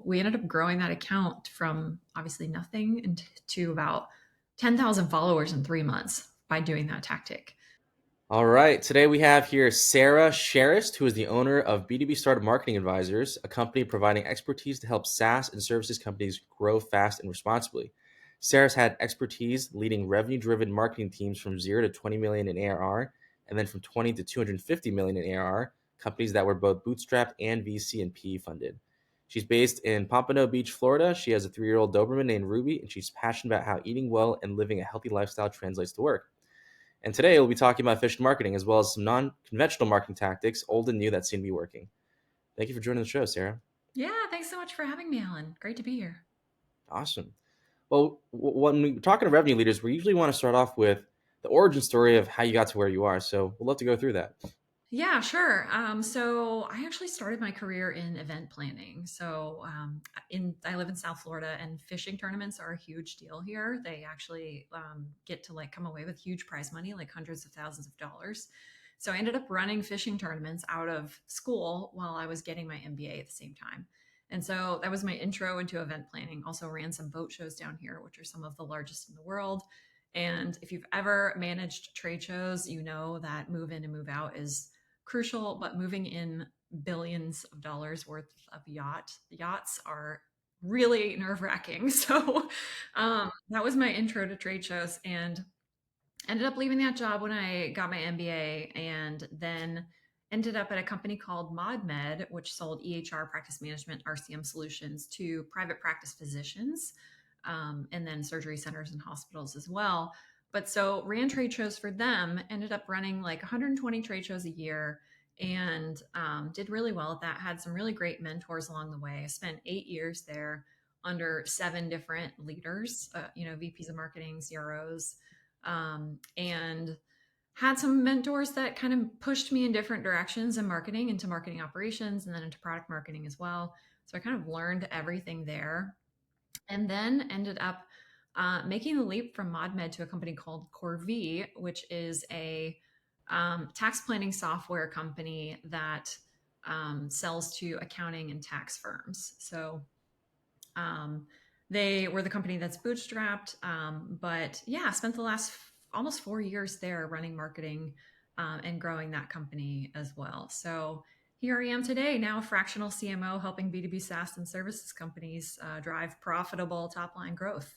we ended up growing that account from obviously nothing to about 10,000 followers in 3 months by doing that tactic. All right. Today we have here Sarah Schariest, who is the owner of B2B Startup Marketing Advisors, a company providing expertise to help SaaS and services companies grow fast and responsibly. Sarah's had expertise leading revenue-driven marketing teams from 0 to 20 million in ARR, and then from 20 to 250 million in ARR, companies that were both bootstrapped and VC and PE funded. She's based in Pompano Beach, Florida. She has a 3-year-old Doberman named Ruby, and she's passionate about how eating well and living a healthy lifestyle translates to work. And today we'll be talking about efficient marketing as well as some non-conventional marketing tactics, old and new, that seem to be working. Thank you for joining the show, Sarah. Yeah, thanks so much for having me, Alan. Great to be here. Awesome. Well, when we're talking to revenue leaders, we usually want to start off with the origin story of how you got to where you are. So we'd love to go through that. Yeah, sure. So I actually started my career in event planning. I live in South Florida, and fishing tournaments are a huge deal here. They actually get to like come away with huge prize money, like hundreds of thousands of dollars. So I ended up running fishing tournaments out of school while I was getting my MBA at the same time. And so that was my intro into event planning. Also ran some boat shows down here, which are some of the largest in the world. And if you've ever managed trade shows, you know that move in and move out is crucial, but moving in billions of dollars worth of yachts are really nerve wracking. That was my intro to trade shows, and ended up leaving that job when I got my MBA, and then ended up at a company called ModMed, which sold EHR, practice management, RCM solutions to private practice physicians, and then surgery centers and hospitals as well. But so ran trade shows for them, ended up running like 120 trade shows a year, and did really well at that. Had some really great mentors along the way. I spent 8 years there under 7 different leaders, VPs of marketing, CROs, and had some mentors that kind of pushed me in different directions in marketing, into marketing operations, and then into product marketing as well. So I kind of learned everything there, and then ended up making the leap from ModMed to a company called Corv, which is a tax planning software company that sells to accounting and tax firms. So um, they were the company that's bootstrapped. But yeah, spent the last almost 4 years there running marketing and growing that company as well. So here I am today, now a fractional CMO helping B2B SaaS and services companies drive profitable top line growth.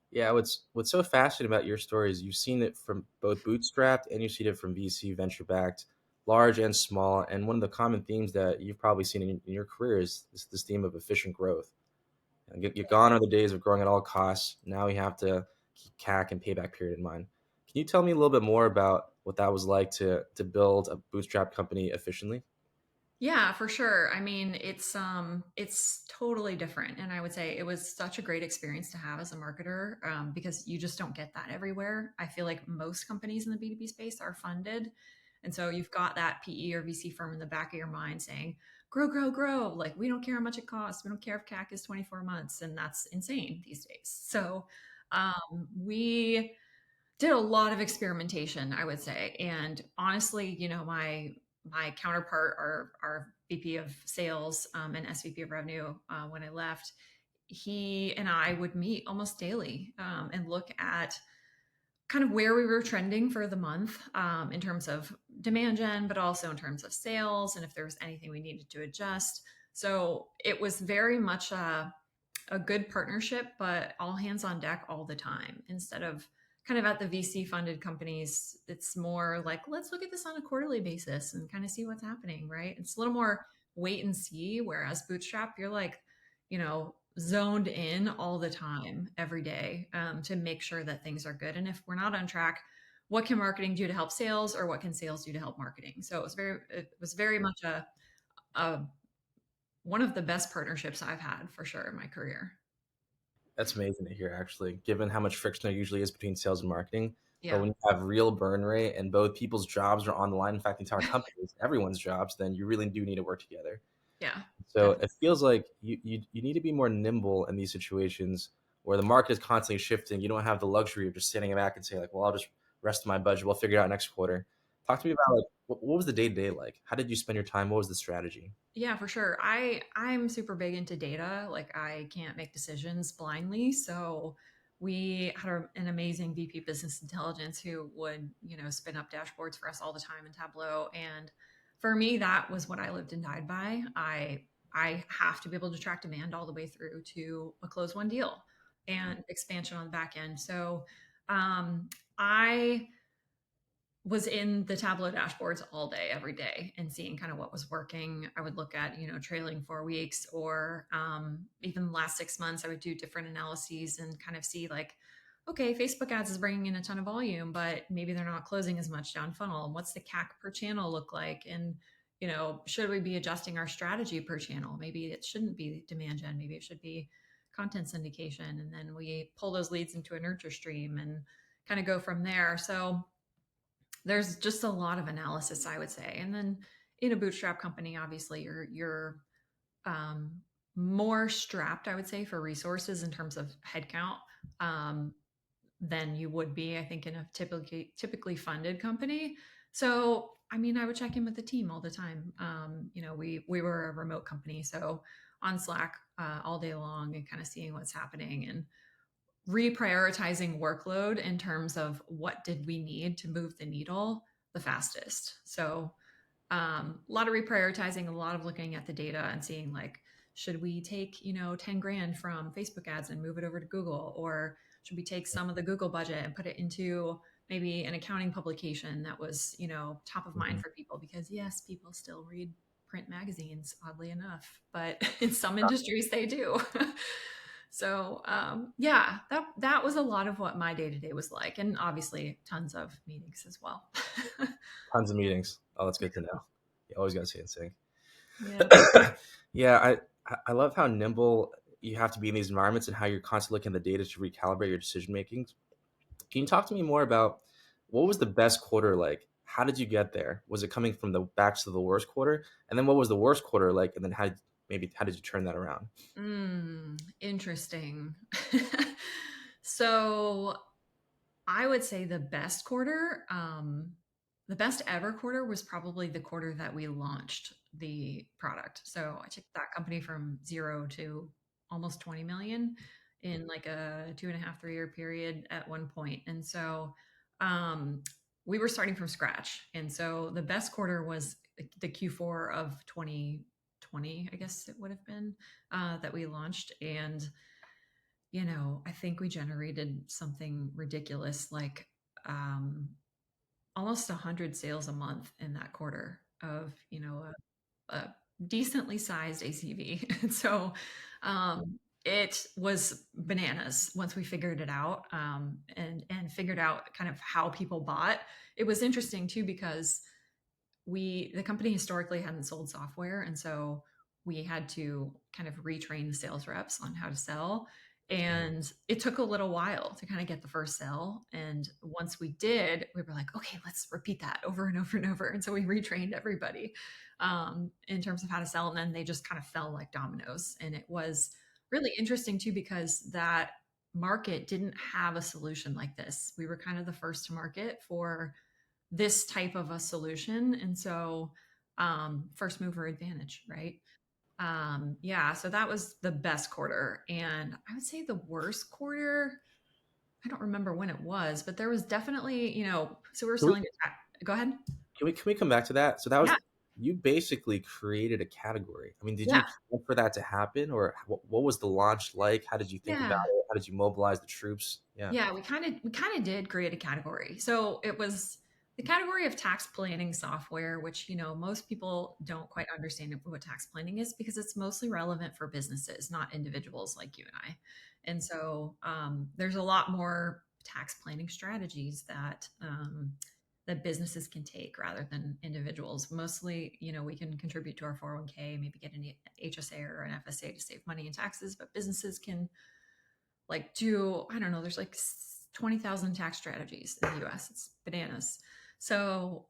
Yeah, what's so fascinating about your story is you've seen it from both bootstrapped and you've seen it from VC, venture backed, large and small. And one of the common themes that you've probably seen in your career is this theme of efficient growth. You're gone are the days of growing at all costs. Now you have to keep CAC and payback period in mind. Can you tell me a little bit more about what that was like to build a bootstrap company efficiently? Yeah, for sure. I mean, it's totally different, and I would say it was such a great experience to have as a marketer, because you just don't get that everywhere. I feel like most companies in the B2B space are funded, and so you've got that PE or VC firm in the back of your mind saying, "Grow, grow, grow!" Like, we don't care how much it costs. We don't care if CAC is 24 months, and that's insane these days. We did a lot of experimentation, I would say. And honestly, my counterpart, our VP of sales and SVP of revenue, when I left, he and I would meet almost daily and look at kind of where we were trending for the month, in terms of demand gen, but also in terms of sales, and if there was anything we needed to adjust. So it was very much a good partnership, but all hands on deck all the time. Instead of kind of at the VC funded companies, it's more like, let's look at this on a quarterly basis and kind of see what's happening, right? It's a little more wait and see. Whereas Bootstrap, you're like, zoned in all the time, every day, to make sure that things are good. And if we're not on track, what can marketing do to help sales, or what can sales do to help marketing? So it was very much a one of the best partnerships I've had for sure in my career. That's amazing to hear, actually, given how much friction there usually is between sales and marketing. But Yeah. when you have real burn rate and both people's jobs are on the line, in fact, the entire company's, everyone's jobs, then you really do need to work together. Yeah, So definitely. it feels like you need to be more nimble in these situations where the market is constantly shifting. You don't have the luxury of just sitting back and say like, well, I'll just rest my budget. We'll figure it out next quarter. Talk to me about like what was the day to day like? How did you spend your time? What was the strategy? Yeah, for sure. I'm super big into data. Like I can't make decisions blindly. So we had an amazing VP business intelligence who would, spin up dashboards for us all the time in Tableau. And for me, that was what I lived and died by. I have to be able to track demand all the way through to a close one deal and expansion on the back end. So I was in the Tableau dashboards all day, every day, and seeing kind of what was working. I would look at, trailing 4 weeks or even the last 6 months. I would do different analyses and kind of see like, okay, Facebook ads is bringing in a ton of volume, but maybe they're not closing as much down funnel. And what's the CAC per channel look like? And, should we be adjusting our strategy per channel? Maybe it shouldn't be demand gen. Maybe it should be content syndication. And then we pull those leads into a nurture stream and kind of go from there. So there's just a lot of analysis, I would say. And then in a bootstrap company, obviously you're um, more strapped, I would say, for resources in terms of headcount um, than you would be, I think, in a typically funded company. So, I mean, I would check in with the team all the time. We were a remote company, so on Slack all day long and kind of seeing what's happening and reprioritizing workload in terms of what did we need to move the needle the fastest. So a lot of reprioritizing, a lot of looking at the data and seeing like, should we take 10 grand from Facebook ads and move it over to Google, or should we take some of the Google budget and put it into maybe an accounting publication that was top of mind Mhm. for people, because yes, people still read print magazines, oddly enough, but in some industries they do. So yeah, that was a lot of what my day to day was like, and obviously tons of meetings as well. Tons of meetings. Oh, that's good to know. You always got to stay in sync. Yeah. Yeah, I love how nimble you have to be in these environments and how you're constantly looking at the data to recalibrate your decision making. Can you talk to me more about what was the best quarter like? How did you get there? Was it coming from the backs to the worst quarter? And then what was the worst quarter like? And then how did you turn that around? Interesting. So I would say the best ever quarter was probably the quarter that we launched the product. So I took that company from zero to almost 20 million in like a 2.5, 3 year period at one point. And so um, we were starting from scratch. And so the best quarter was the Q4 of 2020, I guess it would have been, that we launched. And I think we generated something ridiculous like almost 100 sales a month in that quarter of, a decently sized ACV. And so it was bananas once we figured it out and figured out kind of how people bought. It was interesting too because the company historically hadn't sold software, and so we had to kind of retrain the sales reps on how to sell, and it took a little while to kind of get the first sell. And once we did, we were like, okay, let's repeat that over and over and over. And so we retrained everybody in terms of how to sell, and then they just kind of fell like dominoes. And it was really interesting too because that market didn't have a solution like this. We were kind of the first to market for this type of a solution. And so, first mover advantage, right? Yeah, so that was the best quarter. And I would say the worst quarter, I don't remember when it was, but there was definitely, so we were Can we selling to, go ahead. can we come back to that? So that Yeah. was you basically created a category. I mean, did you Yeah. plan for that to happen, or what was the launch like? How did you think about Yeah. it? How did you mobilize the troops? Yeah. Yeah, we kind of did create a category. So it was the category of tax planning software, which most people don't quite understand what tax planning is because it's mostly relevant for businesses, not individuals like you and I. And so there's a lot more tax planning strategies that businesses can take rather than individuals. Mostly, we can contribute to our 401k, maybe get an HSA or an FSA to save money in taxes, but businesses can like do, I don't know, there's like 20,000 tax strategies in the US. It's bananas. So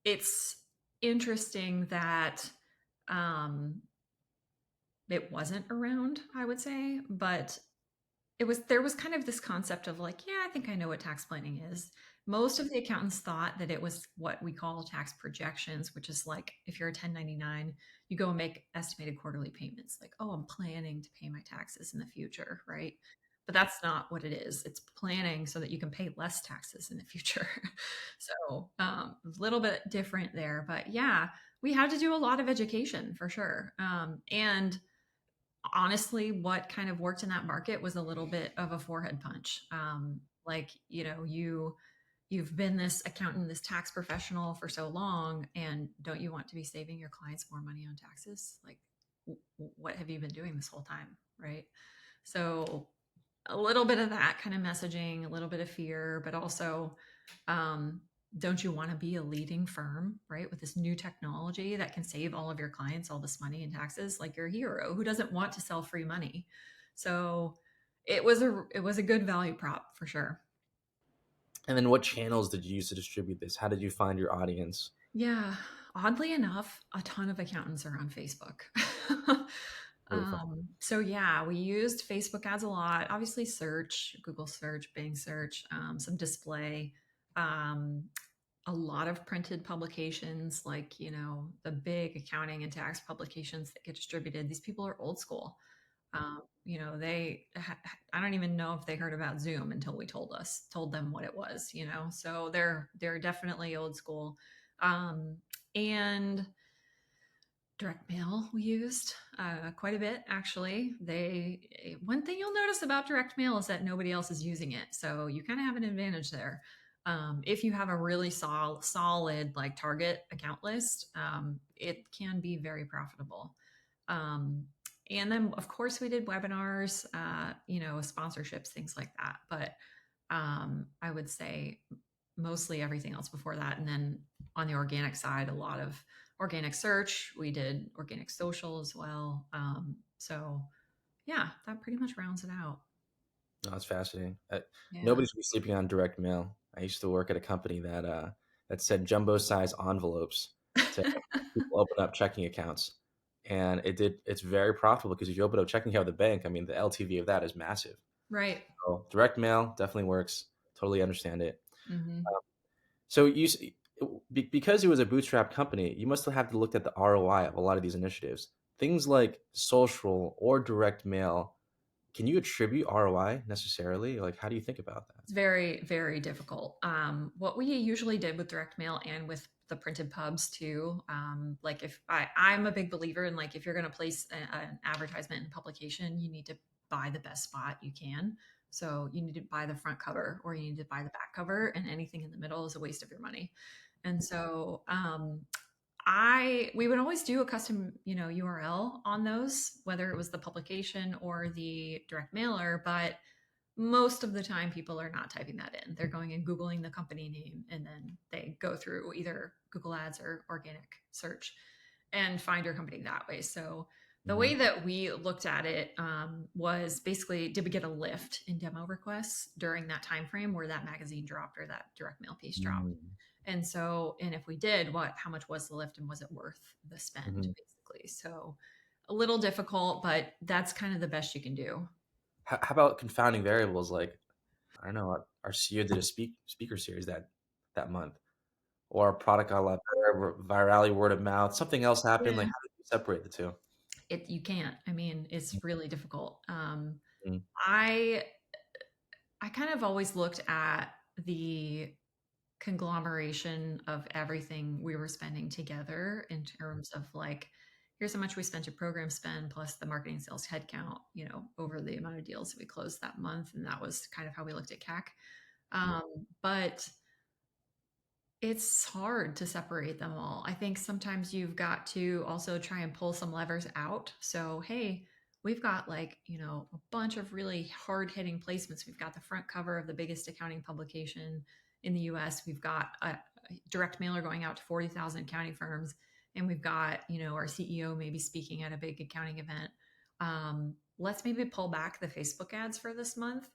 it's interesting that um, it wasn't around, I would say, but There was kind of this concept of like, yeah, I think I know what tax planning is. Most of the accountants thought that it was what we call tax projections, which is like if you're a 1099, you go and make estimated quarterly payments like, oh, I'm planning to pay my taxes in the future, right? But that's not what it is. It's planning so that you can pay less taxes in the future. So, a little bit different there, but yeah, we had to do a lot of education for sure. And honestly, what kind of worked in that market was a little bit of a forehead punch. Like, you've been this accountant, this tax professional for so long, and don't you want to be saving your clients more money on taxes? Like, what have you been doing this whole time, right? So a little bit of that kind of messaging, a little bit of fear, but also, um, don't you want to be a leading firm, right? With this new technology that can save all of your clients all this money in taxes, like you're a hero. Who doesn't want to sell free money? So it was a good value prop for sure. And then what channels did you use to distribute this? How did you find your audience? Yeah, oddly enough, a ton of accountants are on Facebook. Totally fine. So yeah, we used Facebook ads a lot. Obviously, search, Google search, Bing search, some display, um, a lot of printed publications, like the big accounting and tax publications that get distributed. These people are old school. I don't even know if they heard about Zoom until we told them what it was. So they're definitely old school. um, and direct mail we used quite a bit, actually. One thing you'll notice about direct mail is that nobody else is using it, so you kind of have an advantage there. If you have a really solid like target account list, it can be very profitable. um, and then of course we did webinars, sponsorships, things like that. But I would say mostly everything else before that. And then on the organic side, a lot of organic search. We did organic social as well. So yeah, that pretty much rounds it out. No, that's fascinating. Yeah. Nobody's be sleeping on direct mail. I used to work at a company that said jumbo size envelopes to help people open up checking accounts, and it's very profitable because if you open up checking account with the bank, I mean the LTV of that is massive. Right. So direct mail definitely works. Totally understand it. Hmm. So because it was a bootstrap company, you must have had to look at the ROI of a lot of these initiatives. Things like social or direct mail. Can you attribute ROI necessarily? Like, how do you think about that? It's very, very difficult. What we usually did with direct mail and with the printed pubs too, like if I'm a big believer in, like, if you're going to place an advertisement in a publication, you need to buy the best spot you can. So you need to buy the front cover or you need to buy the back cover, and anything in the middle is a waste of your money. And so I we would always do a custom, URL on those, whether it was the publication or the direct mailer. But most of the time people are not typing that in. They're going and Googling the company name, and then they go through either Google Ads or organic search and find your company that way. So the Mhm. way that we looked at it, was basically, did we get a lift in demo requests during that time frame where that magazine dropped or that direct mail piece dropped? Mm. And if we did, how much was the lift, and was it worth the spend, Mhm. basically? So a little difficult, but that's kind of the best you can do. How about confounding variables like, I don't know, our CEO did a speaker series that month, or our product got a lot better, virality, word of mouth, something else happened, like, Yeah. how did you separate the 2? You can't. I mean, it's really difficult. Mhm. I I kind of always looked at the conglomeration of everything we were spending together in terms of like, here's how much we spent to program spend plus the marketing sales headcount, over the amount of deals that we closed that month. And that was kind of how we looked at CAC. But it's hard to separate them all. I think sometimes you've got to also try and pull some levers out. So, hey, we've got, like, a bunch of really hard hitting placements. We've got the front cover of the biggest accounting publication in the US. We've got a direct mailer going out to 40,000 accounting firms. And we've got, our CEO maybe speaking at a big accounting event. Let's maybe pull back the Facebook ads for this month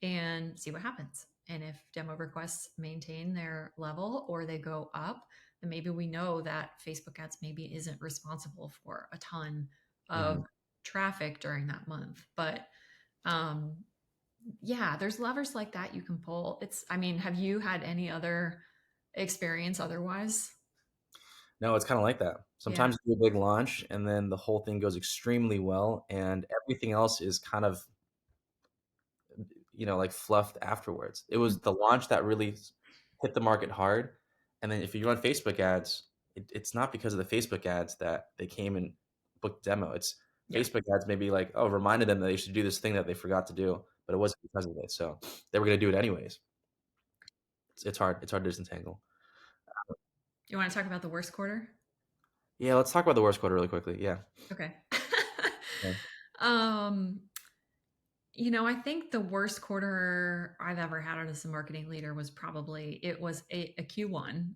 and see what happens. And if demo requests maintain their level or they go up, then maybe we know that Facebook ads maybe isn't responsible for a ton of Mhm. traffic during that month. But um, yeah, there's levers like that you can pull. I mean, have you had any other experience otherwise? No, it's kind of like that. Yeah. Sometimes you do a big launch and then the whole thing goes extremely well, and everything else is kind of, like fluffed afterwards. It was the launch that really hit the market hard. And then if you run Facebook ads, it's not because of the Facebook ads that they came and booked demo. It's Yeah. Facebook ads maybe like, oh, reminded them that they should do this thing that they forgot to do, but it wasn't because of it. So they were going to do it anyways. It's hard. It's hard to disentangle. You want to talk about the worst quarter? Yeah, let's talk about the worst quarter really quickly. Yeah. Okay. Yeah. um, I think the worst quarter I've ever had as a marketing leader was probably it was a Q1.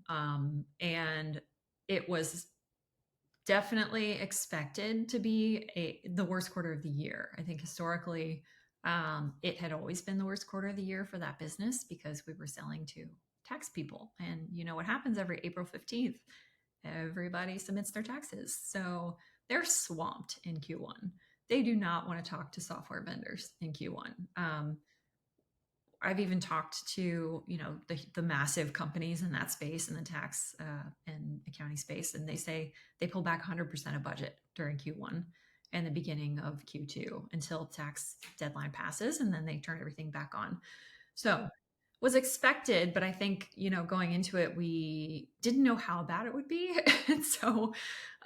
And it was definitely expected to be the worst quarter of the year. I think historically, it had always been the worst quarter of the year for that business because we were selling to tax people. And you know what happens every April 15th? Everybody submits their taxes. So they're swamped in Q1. They do not want to talk to software vendors in Q1. I've even talked to the massive companies in that space, in the tax and accounting space, and they say they pull back 100% of budget during Q1 and the beginning of Q2 until tax deadline passes, and then they turn everything back on. So was expected, but I think going into it, we didn't know how bad it would be, and so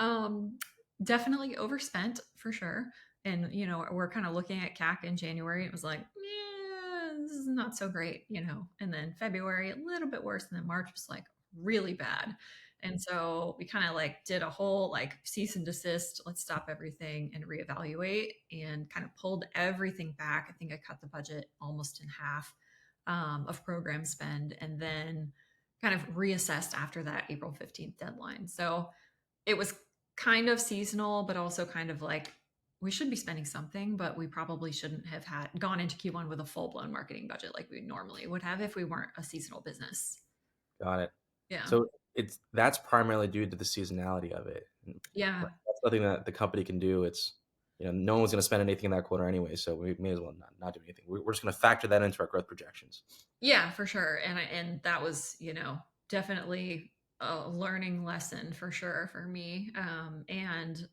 um, definitely overspent for sure. And we're kind of looking at CAC in January. It was like, yeah, this is not so great, And then February, a little bit worse, and then March was like really bad. And so we kind of like did a whole like cease and desist, let's stop everything and reevaluate, and kind of pulled everything back. I think I cut the budget almost in half of program spend, and then kind of reassessed after that April 15th deadline. So it was kind of seasonal, but also kind of like we should be spending something, but we probably shouldn't have had gone into Q1 with a full blown marketing budget like we normally would have if we weren't a seasonal business. Got it. Yeah. So that's primarily due to the seasonality of it. And Yeah. that's nothing that the company can do. It's no one's going to spend anything in that quarter anyway, so we may as well not do anything. We're just going to factor that into our growth projections. Yeah, for sure. And that was, definitely a learning lesson for sure for me. And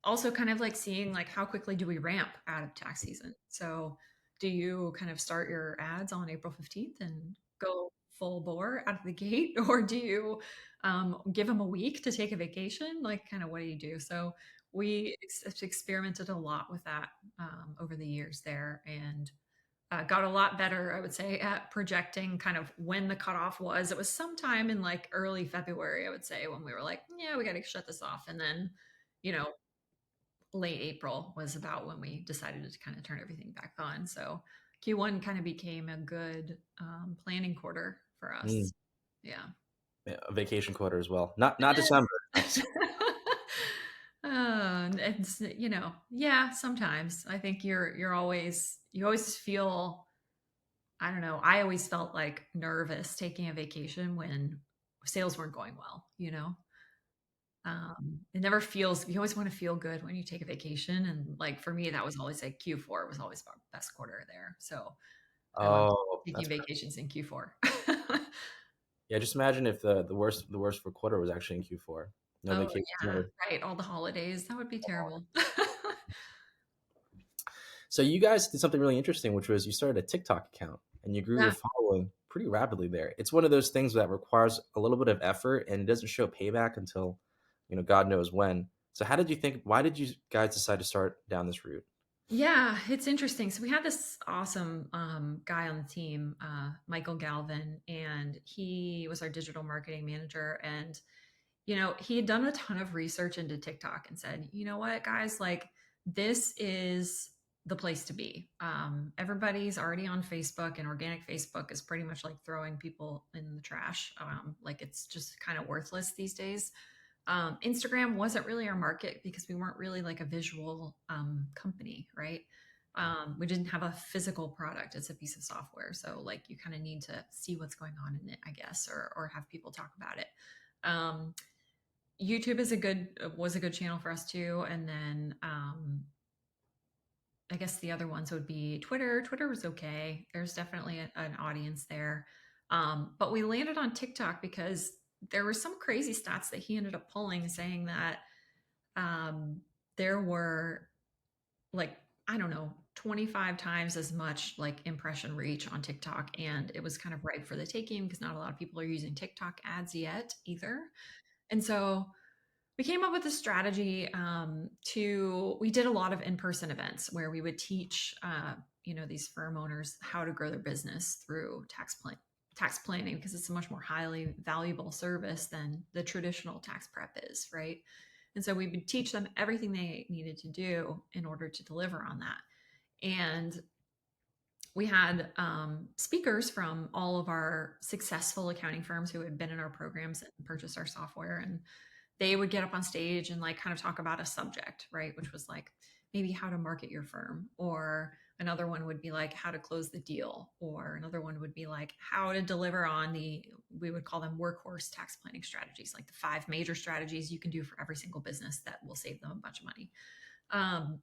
also kind of like seeing like how quickly do we ramp out of tax season. So do you kind of start your ads on April 15th and go full bore out of the gate, or do you give them a week to take a vacation? Like kind of what do you do? So we experimented a lot with that over the years there, and got a lot better, I would say, at projecting kind of when the cutoff was. It was sometime in like early February, I would say, when we were like, yeah, we got to shut this off. And then, you know, late April was about when we decided to kind of turn everything back on. So Q1 kind of became a good planning quarter for Mm, us. Yeah. yeah, a vacation quarter as well. Not December. It's yeah, sometimes I think you always feel, I don't know, I always felt like nervous taking a vacation when sales weren't going well. It never feels, you always want to feel good when you take a vacation. And like for me, that was always like Q4 was always our best quarter there. So I love Oh, taking that's vacations in Q4. yeah. Just imagine if the worst for quarter was actually in Q4. No Oh, vacation. yeah, right. All the holidays. That would be terrible. So you guys did something really interesting, which was you started a TikTok account and you grew your Yeah. following pretty rapidly there. It's one of those things that requires a little bit of effort and it doesn't show payback until, God knows when. So why did you guys decide to start down this route? Yeah, it's interesting. So we had this awesome guy on the team, Michael Galvin, and he was our digital marketing manager. And he had done a ton of research into TikTok and said, you know what, guys, like this is the place to be. Everybody's already on Facebook, and organic Facebook is pretty much like throwing people in the trash. Like it's just kind of worthless these days. Instagram wasn't really our market because we weren't really like a visual company, right? We didn't have a physical product. It's a piece of software. So like you kind of need to see what's going on in it, I guess, or have people talk about it. Um, YouTube was a good channel for us too. And then I guess the other ones would be Twitter. Twitter was okay. There's definitely an audience there. But we landed on TikTok because there were some crazy stats that he ended up pulling saying that um, there were like, I don't know, 25 times as much like impression reach on TikTok. And it was kind of ripe for the taking because not a lot of people are using TikTok ads yet either. And so we came up with a strategy we did a lot of in-person events where we would teach these firm owners how to grow their business through tax planning, because it's a much more highly valuable service than the traditional tax prep is, right? And so we would teach them everything they needed to do in order to deliver on that. And we had speakers from all of our successful accounting firms who had been in our programs and purchased our software, and they would get up on stage and like kind of talk about a subject, right? Which was like maybe how to market your firm, or another one would be like how to close the deal, or another one would be like how to deliver on we would call them workhorse tax planning strategies, like the 5 major strategies you can do for every single business that will save them a bunch of money.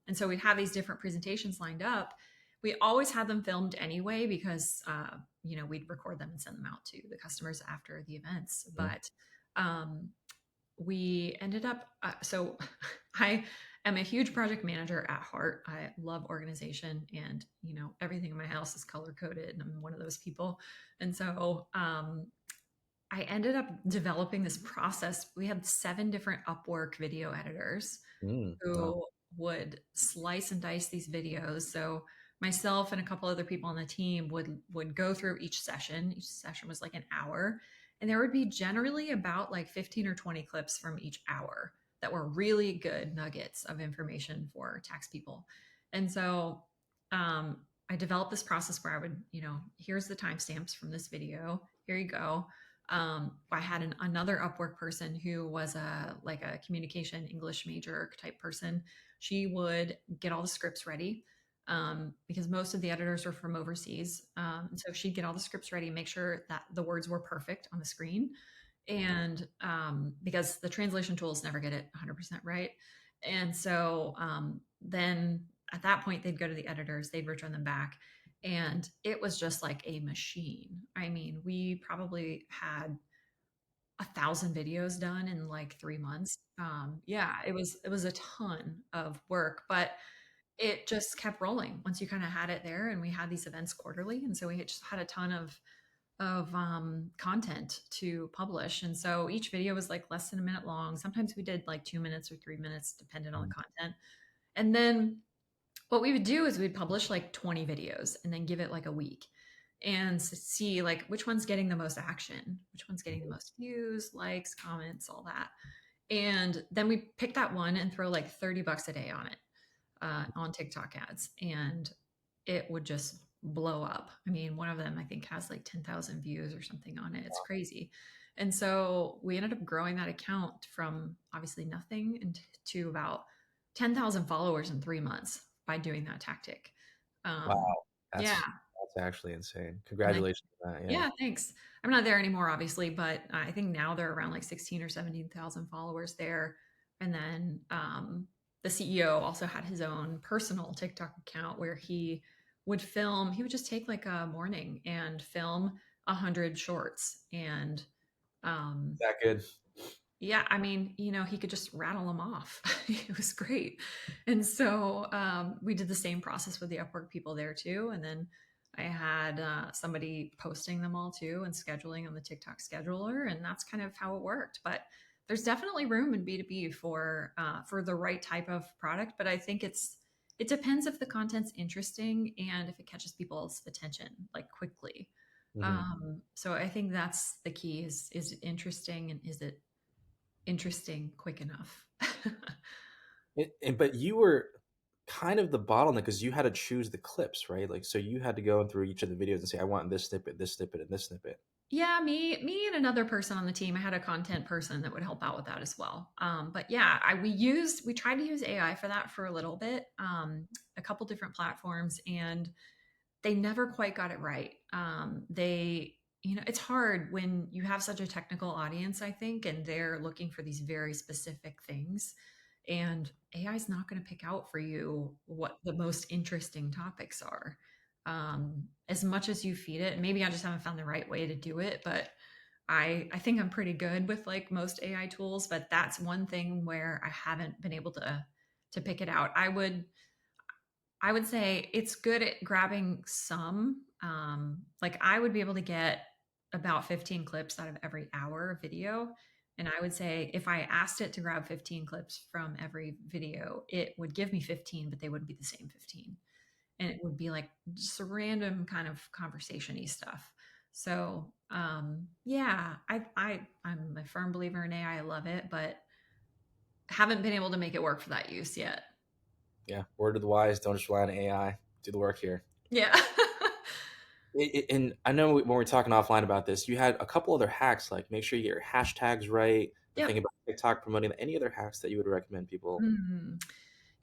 And so we'd have these different presentations lined up. We always had them filmed anyway because we'd record them and send them out to the customers after the events. Mhm. But we ended up so I am a huge project manager at heart. I love organization, and everything in my house is color coded, and I'm one of those people. And so I ended up developing this process. We had 7 different Upwork video editors Wow. who would slice and dice these videos. So myself and a couple other people on the team would go through each session. Each session was like an hour, and there would be generally about like 15 or 20 clips from each hour that were really good nuggets of information for tax people. And so um, I developed this process where I would, here's the timestamps from this video. Here you go. I had another Upwork person who was a communication English major type person. She would get all the scripts ready because most of the editors are from overseas. So she'd get all the scripts ready, make sure that the words were perfect on the screen, and because the translation tools never get it 100% right. And so then at that point, they'd go to the editors, they'd return them back. And it was just like a machine. I mean, we probably had 1,000 videos done in like 3 months. Yeah, it was a ton of work, but it just kept rolling once you kind of had it there. And we had these events quarterly, and so we just had a ton of content to publish. And so each video was like less than a minute long. Sometimes we did like 2 minutes or 3 minutes, depending on the Mhm. content. And then what we would do is we'd publish like 20 videos and then give it like a week and see like which one's getting the most action, which one's getting the most views, likes, comments, all that. And then we pick that one and throw like $30 a day on it, on TikTok ads, and it would just blow up. I mean, one of them I think has like 10,000 views or something on it. It's crazy. And so we ended up growing that account from obviously nothing to about 10,000 followers in 3 months by doing that tactic. Wow. Yeah. That's actually insane. And then, Congratulations on that. Yeah. yeah, thanks. I'm not there anymore, obviously, but I think now they're around like 16 or 17,000 followers there. And then the CEO also had his own personal TikTok account where he would just take like a morning and film 100 shorts. And um, That good. yeah, I mean, he could just rattle them off. It was great. And so we did the same process with the Upwork people there too. And then I had somebody posting them all too and scheduling on the TikTok scheduler. And that's kind of how it worked. But there's definitely room in B2B for the right type of product. But I think it depends if the content's interesting and if it catches people's attention like quickly. Mhm. So I think that's the key is it interesting, and is it interesting quick enough? But you were kind of the bottleneck because you had to choose the clips, right? Like, so you had to go through each of the videos and say, I want this snippet, and this snippet. Yeah, me and another person on the team. I had a content person that would help out with that as well. But yeah, we tried to use AI for that for a little bit, a couple different platforms, and they never quite got it right. It's hard when you have such a technical audience, I think, and they're looking for these very specific things. and AI is not going to pick out for you what the most interesting topics are. As much as you feed it, and maybe I just haven't found the right way to do it, but I think I'm pretty good with like most AI tools, but that's one thing where I haven't been able to pick it out. I would say it's good at grabbing some. Like I would be able to get about 15 clips out of every hour of video. And I would say if I asked it to grab 15 clips from every video, it would give me 15, but they wouldn't be the same 15. And it would be like just a random kind of conversation-y stuff. So yeah, I'm a firm believer in AI. I love it, but haven't been able to make it work for that use yet. Yeah, word of the wise: don't just rely on AI. Do the work here. Yeah. And I know when we are talking offline about this, you had a couple other hacks, like make sure you get your hashtags right. The Yep. thing about TikTok promoting any other hacks that you would recommend people. Mhm.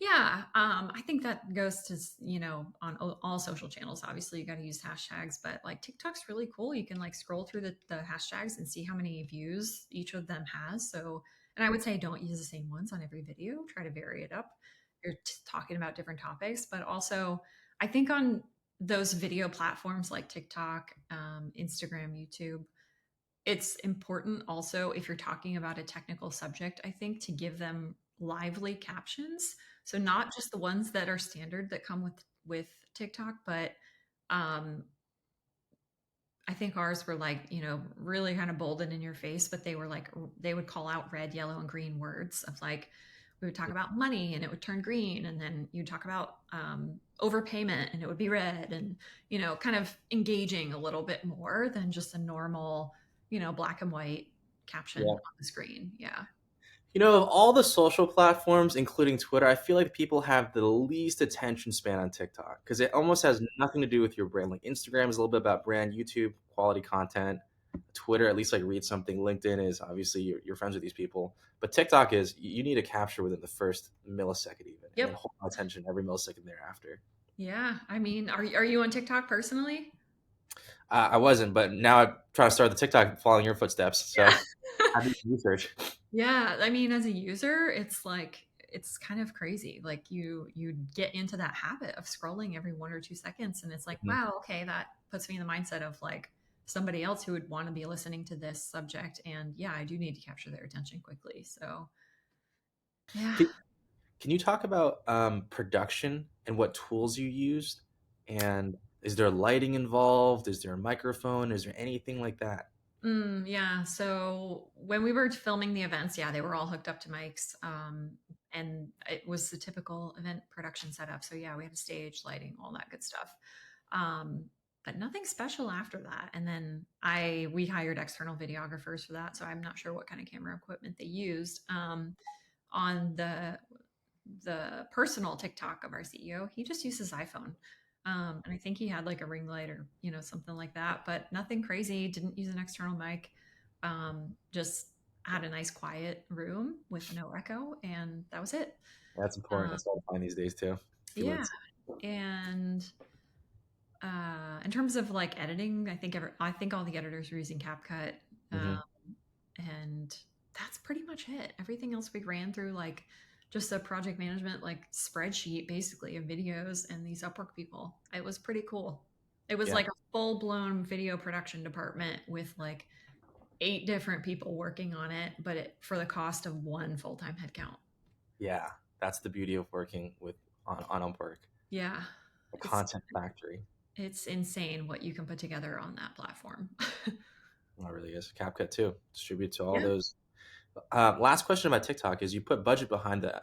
Yeah, I think that goes to on all social channels. Obviously, you got to use hashtags, but like TikTok's really cool. You can like scroll through the hashtags and see how many views each of them has. So, and I would say don't use the same ones on every video. Try to vary it up. You're talking about different topics, but also I think on those video platforms like TikTok, Instagram, YouTube, it's important also if you're talking about a technical subject, I think, to give them lively captions. So not just the ones that are standard that come with TikTok, but um, I think ours were like, really kind of bold and in your face, but they were like, they would call out red, yellow, and green words of like, we would talk about money and it would turn green. And then you'd talk about overpayment and it would be red and, kind of engaging a little bit more than just a normal, black and white caption Yeah. on the screen. Yeah. Of all the social platforms, including Twitter, I feel like people have the least attention span on TikTok because it almost has nothing to do with your brand. Like Instagram is a little bit about brand, YouTube, quality content, Twitter, at least like read something. LinkedIn is obviously you're friends with these people. But TikTok is you need to capture within the first millisecond even, and then Yep. hold my attention every millisecond thereafter. Yeah. I mean, are you on TikTok personally? I wasn't, but now I try to start the TikTok following your footsteps. So Yeah. I do research. Yeah, I mean, as a user, it's like it's kind of crazy. Like you get into that habit of scrolling every 1 or 2 seconds, and it's like, Mhm. wow, okay, that puts me in the mindset of like somebody else who would want to be listening to this subject. And yeah, I do need to capture their attention quickly. So yeah. Can, can you talk about production and what tools you used? And is there lighting involved? Is there a microphone? Is there anything like that? Yeah. So when we were filming the events, yeah, they were all hooked up to mics. And it was the typical event production setup. So yeah, we had a stage, lighting, all that good stuff. Um, but nothing special after that. And then we hired external videographers for that. So I'm not sure what kind of camera equipment they used. On the personal TikTok of our CEO, he just used his iPhone. And I think he had like a ring light or, something like that, but nothing crazy. Didn't use an external mic. Just had a nice quiet room with no echo, and that was it. That's important. Um, That's all I find these days too. yeah. And in terms of like editing, I think all the editors were using CapCut, Hmm. and that's pretty much it. Everything else we ran through like just a project management like spreadsheet basically of videos and these Upwork people. It was pretty cool. It was Yeah. like a full blown video production department with like 8 different people working on it, but for the cost of one full time headcount. Yeah. That's the beauty of working with on Upwork, Yeah, a it's content factory. it's insane what you can put together on that platform. It really is. CapCut too. Distribute to all Yeah. those. Last question about TikTok is you put budget behind the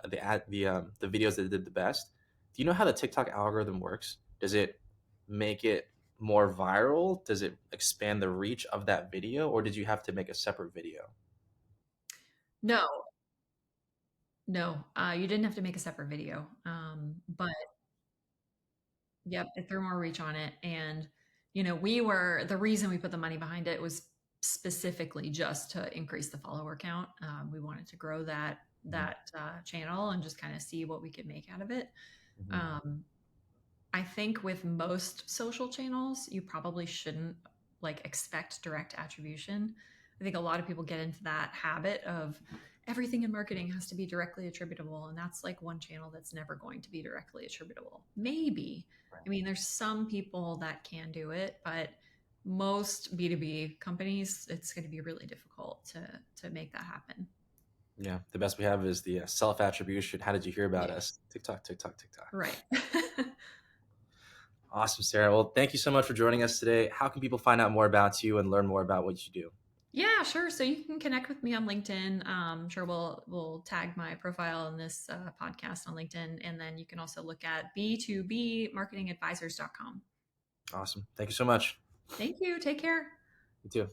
videos that did the best. Do you know how the TikTok algorithm works? Does it make it more viral? Does it expand the reach of that video, or did you have to make a separate video? No, no, you didn't have to make a separate video. But yep, it threw more reach on it. And, the reason we put the money behind it was specifically just to increase the follower count. We wanted to grow Mhm, that channel and just kind of see what we could make out of it. mhm. Um, I think with most social channels, you probably shouldn't like expect direct attribution. I think a lot of people get into that habit of everything in marketing has to be directly attributable. And that's like one channel that's never going to be directly attributable. Maybe. I mean, there's some people that can do it, but most B2B companies, it's going to be really difficult to make that happen. Yeah, the best we have is the self attribution. How did you hear about Yeah. us? TikTok, TikTok, TikTok. Right. Awesome, Sarah. Well, thank you so much for joining us today. How can people find out more about you and learn more about what you do? Yeah, sure. So you can connect with me on LinkedIn. Sure, we'll tag my profile in this podcast on LinkedIn, and then you can also look at b2bmarketingadvisors.com. Awesome. Thank you so much. Thank you. Take care. You too.